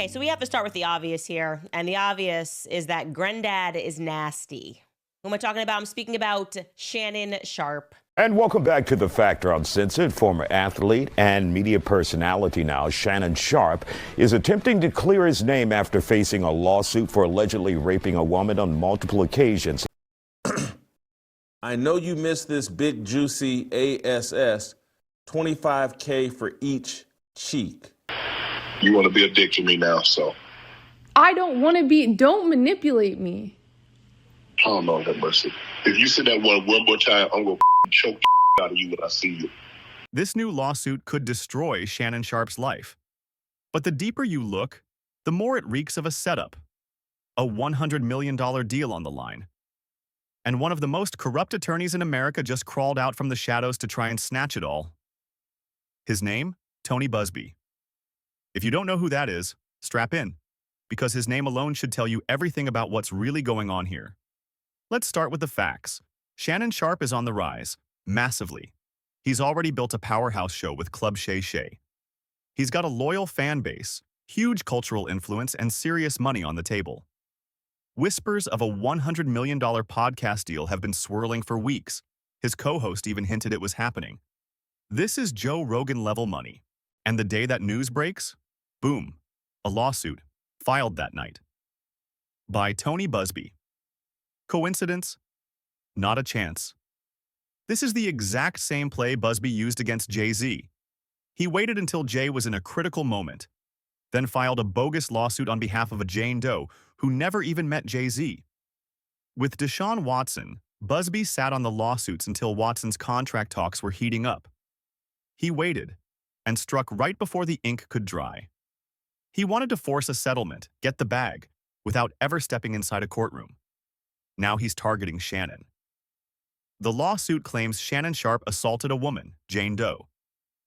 Okay, so we have to start with the obvious here. And the obvious is that Granddad is nasty. Who am I talking about? I'm speaking about Shannon Sharpe. And welcome back to The Factor. Uncensored. Former athlete and media personality now, Shannon Sharpe, is attempting to clear his name after facing a lawsuit for allegedly raping a woman on multiple occasions. I know you missed this big juicy ASS, 25K for each cheek. You want to be a dick to me now, so. I don't want to be, don't manipulate me. Oh, Lord have mercy. If you say that one more time, I'm going to choke the out of you when I see you. This new lawsuit could destroy Shannon Sharpe's life. But the deeper you look, the more it reeks of a setup. A $100 million deal on the line. And one of the most corrupt attorneys in America just crawled out from the shadows to try and snatch it all. His name? Tony Buzbee. If you don't know who that is, strap in, because his name alone should tell you everything about what's really going on here. Let's start with the facts. Shannon Sharpe is on the rise, massively. He's already built a powerhouse show with Club Shay Shay. He's got a loyal fan base, huge cultural influence, and serious money on the table. Whispers of a $100 million podcast deal have been swirling for weeks. His co-host even hinted it was happening. This is Joe Rogan-level money. And the day that news breaks, boom, a lawsuit filed that night. By Tony Buzbee. Coincidence? Not a chance. This is the exact same play Buzbee used against Jay-Z. He waited until Jay was in a critical moment, then filed a bogus lawsuit on behalf of a Jane Doe who never even met Jay-Z. With Deshaun Watson, Buzbee sat on the lawsuits until Watson's contract talks were heating up. He waited and struck right before the ink could dry. He wanted to force a settlement, get the bag, without ever stepping inside a courtroom. Now he's targeting Shannon. The lawsuit claims Shannon Sharpe assaulted a woman, Jane Doe.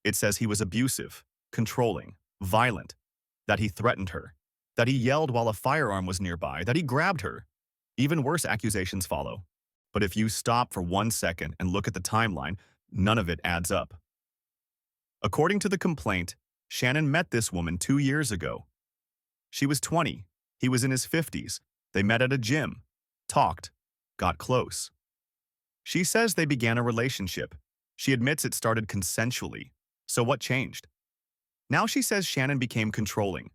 It says he was abusive, controlling, violent, that he threatened her, that he yelled while a firearm was nearby, that he grabbed her. Even worse accusations follow. But if you stop for 1 second and look at the timeline, none of it adds up. According to the complaint, Shannon met this woman 2 years ago. She was 20. He was in his 50s. They met at a gym, talked, got close. She says they began a relationship. She admits it started consensually. So what changed? Now she says Shannon became controlling,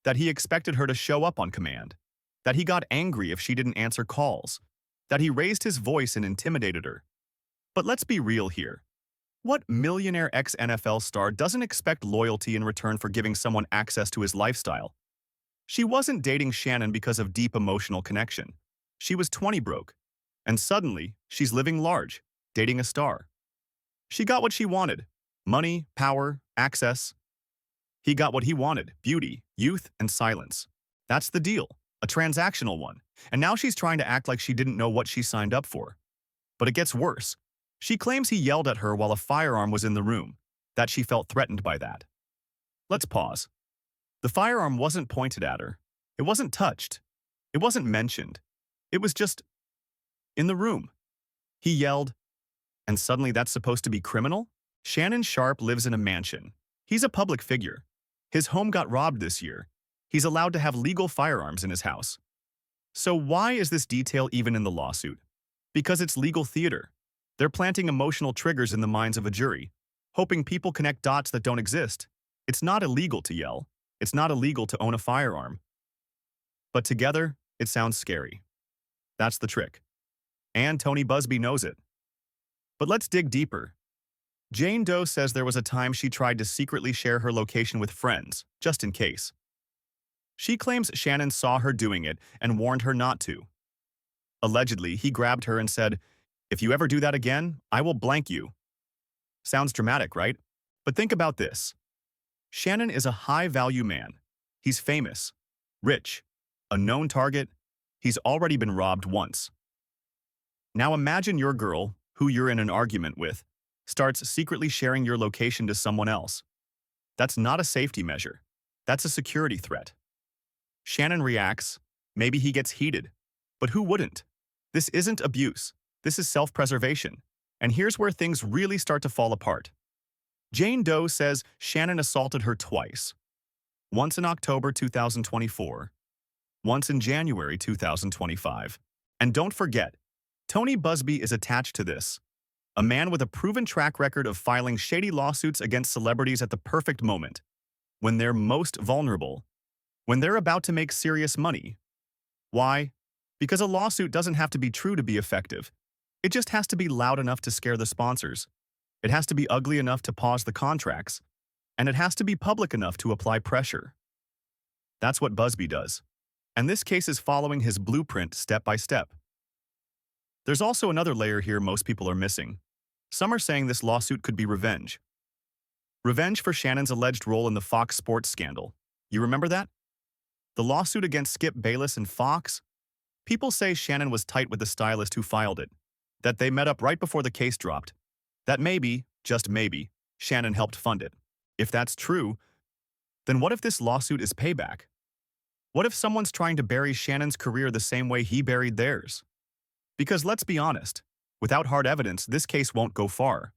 that he expected her to show up on command, that he got angry if she didn't answer calls, that he raised his voice and intimidated her. But let's be real here. What millionaire ex-NFL star doesn't expect loyalty in return for giving someone access to his lifestyle? She wasn't dating Shannon because of deep emotional connection. She was 20 broke, and suddenly she's living large, dating a star. She got what she wanted: money, power, access. He got what he wanted: beauty, youth, and silence. That's the deal, a transactional one. And now she's trying to act like she didn't know what she signed up for. But it gets worse. She claims he yelled at her while a firearm was in the room, that she felt threatened by that. Let's pause. The firearm wasn't pointed at her. It wasn't touched. It wasn't mentioned. It was just in the room. He yelled, and suddenly that's supposed to be criminal? Shannon Sharpe lives in a mansion. He's a public figure. His home got robbed this year. He's allowed to have legal firearms in his house. So why is this detail even in the lawsuit? Because it's legal theater. They're planting emotional triggers in the minds of a jury, hoping people connect dots that don't exist. It's not illegal to yell. It's not illegal to own a firearm. But together, it sounds scary. That's the trick. And Tony Buzbee knows it. But let's dig deeper. Jane Doe says there was a time she tried to secretly share her location with friends, just in case. She claims Shannon saw her doing it and warned her not to. Allegedly, he grabbed her and said, "If you ever do that again, I will blank you." Sounds dramatic, right? But think about this. Shannon is a high-value man. He's famous, rich, a known target. He's already been robbed once. Now imagine your girl, who you're in an argument with, starts secretly sharing your location to someone else. That's not a safety measure. That's a security threat. Shannon reacts. Maybe he gets heated. But who wouldn't? This isn't abuse. This is self-preservation. And here's where things really start to fall apart. Jane Doe says Shannon assaulted her twice. once in October 2024, once in January 2025. And don't forget, Tony Buzbee is attached to this, a man with a proven track record of filing shady lawsuits against celebrities at the perfect moment, when they're most vulnerable, when they're about to make serious money. Why? Because a lawsuit doesn't have to be true to be effective. It just has to be loud enough to scare the sponsors. It has to be ugly enough to pause the contracts. And it has to be public enough to apply pressure. That's what Buzbee does. And this case is following his blueprint step by step. There's also another layer here most people are missing. Some are saying this lawsuit could be revenge. Revenge for Shannon's alleged role in the Fox Sports scandal. You remember that? The lawsuit against Skip Bayless and Fox? People say Shannon was tight with the stylist who filed it, that they met up right before the case dropped, that maybe, just maybe, Shannon helped fund it. If that's true, then what if this lawsuit is payback? What if someone's trying to bury Shannon's career the same way he buried theirs? Because let's be honest, without hard evidence, this case won't go far.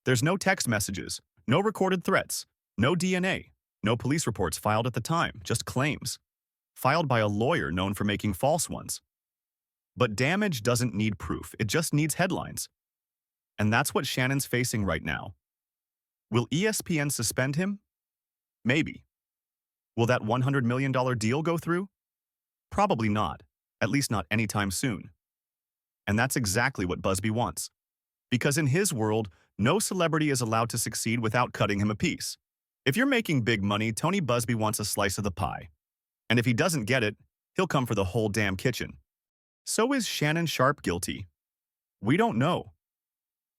There's no text messages, no recorded threats, no DNA, no police reports filed at the time, just claims, filed by a lawyer known for making false ones. But damage doesn't need proof, it just needs headlines. And that's what Shannon's facing right now. Will ESPN suspend him? Maybe. Will that $100 million deal go through? Probably not, at least not anytime soon. And that's exactly what Buzbee wants. Because in his world, no celebrity is allowed to succeed without cutting him a piece. If you're making big money, Tony Buzbee wants a slice of the pie. And if he doesn't get it, he'll come for the whole damn kitchen. So is Shannon Sharpe guilty? We don't know.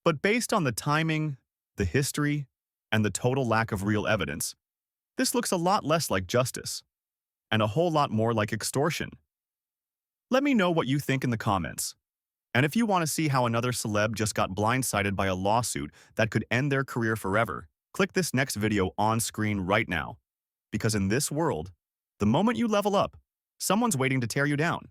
But based on the timing, the history, and the total lack of real evidence, this looks a lot less like justice, and a whole lot more like extortion. Let me know what you think in the comments. And if you want to see how another celeb just got blindsided by a lawsuit that could end their career forever, click this next video on screen right now. Because in this world, the moment you level up, someone's waiting to tear you down.